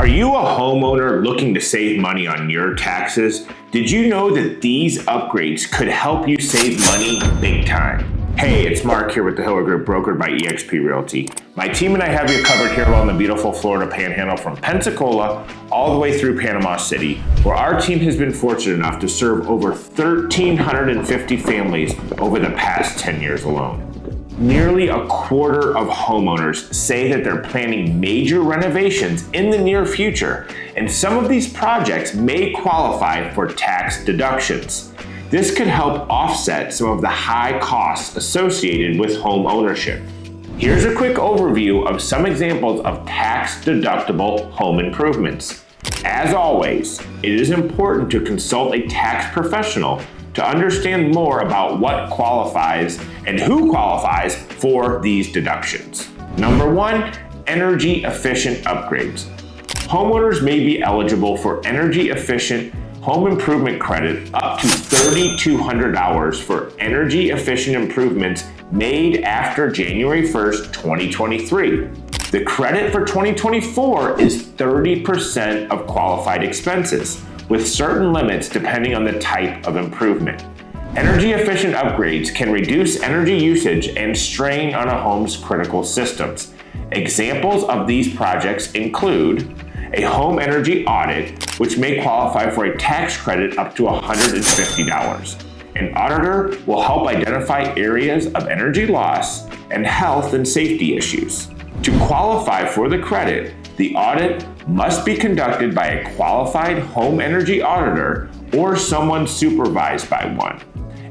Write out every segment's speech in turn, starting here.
Are you a homeowner looking to save money on your taxes? Did you know that these upgrades could help you save money big time? Hey, it's Mark here with the Hiller Group, brokered by eXp Realty. My team and I have you covered here along the beautiful Florida Panhandle from Pensacola all the way through Panama City, where our team has been fortunate enough to serve over 1,350 families over the past 10 years alone. Nearly a quarter of homeowners say that they're planning major renovations in the near future, and some of these projects may qualify for tax deductions. This could help offset some of the high costs associated with home ownership. Here's a quick overview of some examples of tax-deductible home improvements. As always, it is important to consult a tax professional to understand more about what qualifies and who qualifies for these deductions. Number one, energy efficient upgrades. Homeowners may be eligible for energy efficient home improvement credit up to $3,200 for energy efficient improvements made after January 1st, 2023. The credit for 2024 is 30% of qualified expenses, with certain limits depending on the type of improvement. Energy efficient upgrades can reduce energy usage and strain on a home's critical systems. Examples of these projects include a home energy audit, which may qualify for a tax credit up to $150. An auditor will help identify areas of energy loss and health and safety issues. To qualify for the credit, the audit must be conducted by a qualified home energy auditor or someone supervised by one.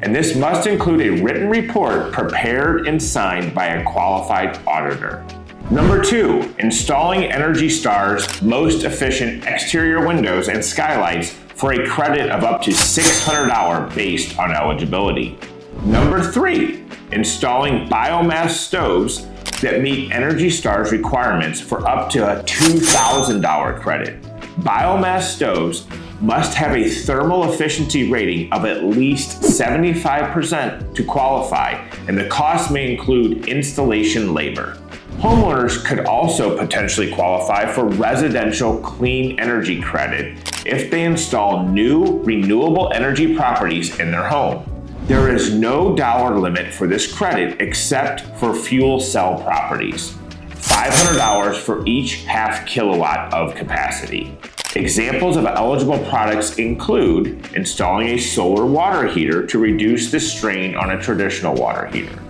And this must include a written report prepared and signed by a qualified auditor. Number two, installing Energy Star's most efficient exterior windows and skylights for a credit of up to $600 based on eligibility. Number three, installing biomass stoves that meet Energy Star's requirements for up to a $2,000 credit. Biomass stoves must have a thermal efficiency rating of at least 75% to qualify, and the cost may include installation labor. Homeowners could also potentially qualify for residential clean energy credit if they install new renewable energy properties in their home. There is no dollar limit for this credit except for fuel cell properties. $500 for each half kilowatt of capacity. Examples of eligible products include installing a solar water heater to reduce the strain on a traditional water heater,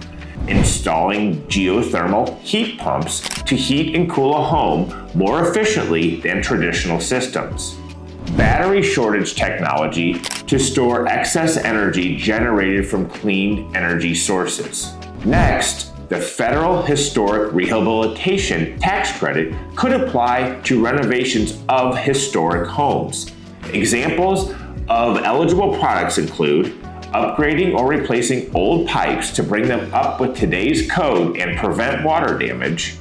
installing geothermal heat pumps to heat and cool a home more efficiently than traditional systems, battery shortage technology to store excess energy generated from clean energy sources. Next, the Federal Historic Rehabilitation tax credit could apply to renovations of historic homes. Examples of eligible products include upgrading or replacing old pipes to bring them up with today's code and prevent water damage,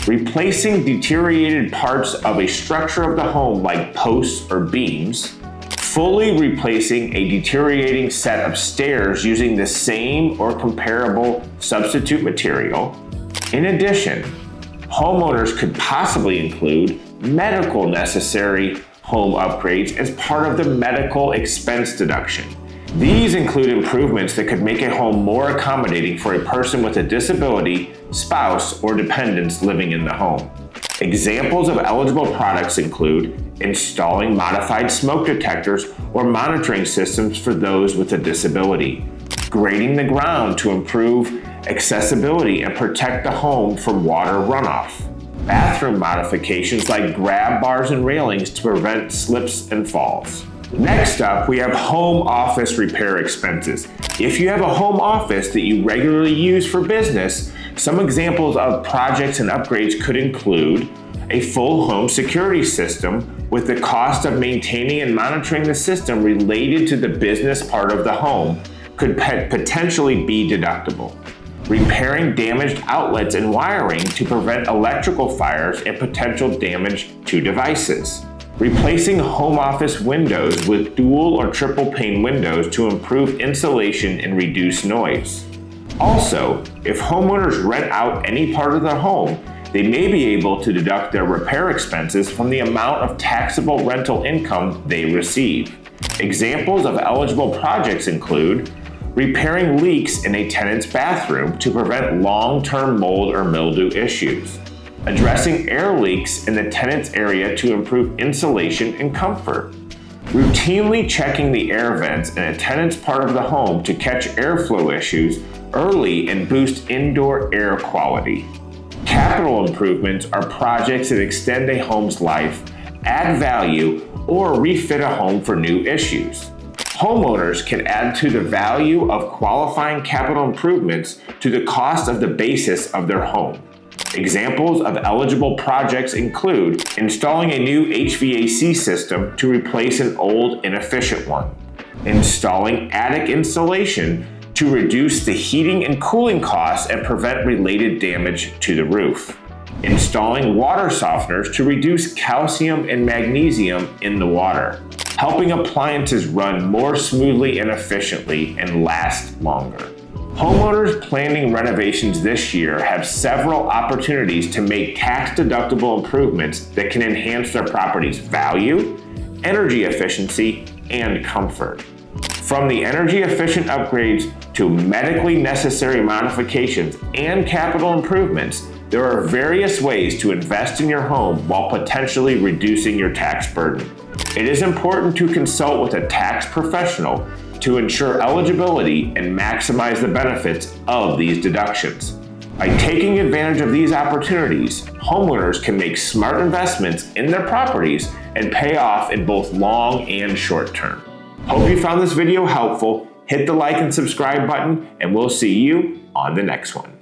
replacing deteriorated parts of a structure of the home like posts or beams, fully replacing a deteriorating set of stairs using the same or comparable substitute material. In addition, homeowners could possibly include medical necessary home upgrades as part of the medical expense deduction. These include improvements that could make a home more accommodating for a person with a disability, spouse, or dependents living in the home. Examples of eligible products include installing modified smoke detectors or monitoring systems for those with a disability, grading the ground to improve accessibility and protect the home from water runoff, bathroom modifications like grab bars and railings to prevent slips and falls. Next up, we have home office repair expenses. If you have a home office that you regularly use for business, some examples of projects and upgrades could include a full home security system with the cost of maintaining and monitoring the system related to the business part of the home could potentially be deductible. Repairing damaged outlets and wiring to prevent electrical fires and potential damage to devices. Replacing home office windows with dual or triple pane windows to improve insulation and reduce noise. Also, if homeowners rent out any part of their home, They may be able to deduct their repair expenses from the amount of taxable rental income they receive. Examples of eligible projects include repairing leaks in a tenant's bathroom to prevent long-term mold or mildew issues, addressing air leaks in the tenant's area to improve insulation and comfort, routinely checking the air vents in a tenant's part of the home to catch airflow issues early and boost indoor air quality. Capital improvements are projects that extend a home's life, add value, or refit a home for new issues. Homeowners can add to the value of qualifying capital improvements to the cost of the basis of their home. Examples of eligible projects include installing a new HVAC system to replace an old, inefficient one, installing attic insulation to reduce the heating and cooling costs and prevent related damage to the roof, installing water softeners to reduce calcium and magnesium in the water, helping appliances run more smoothly and efficiently and last longer. Homeowners planning renovations this year have several opportunities to make tax-deductible improvements that can enhance their property's value, energy efficiency, and comfort. From the energy-efficient upgrades to medically necessary modifications and capital improvements, there are various ways to invest in your home while potentially reducing your tax burden. It is important to consult with a tax professional to ensure eligibility and maximize the benefits of these deductions. By taking advantage of these opportunities, homeowners can make smart investments in their properties and pay off in both long and short term. Hope you found this video helpful. Hit the like and subscribe button, and we'll see you on the next one.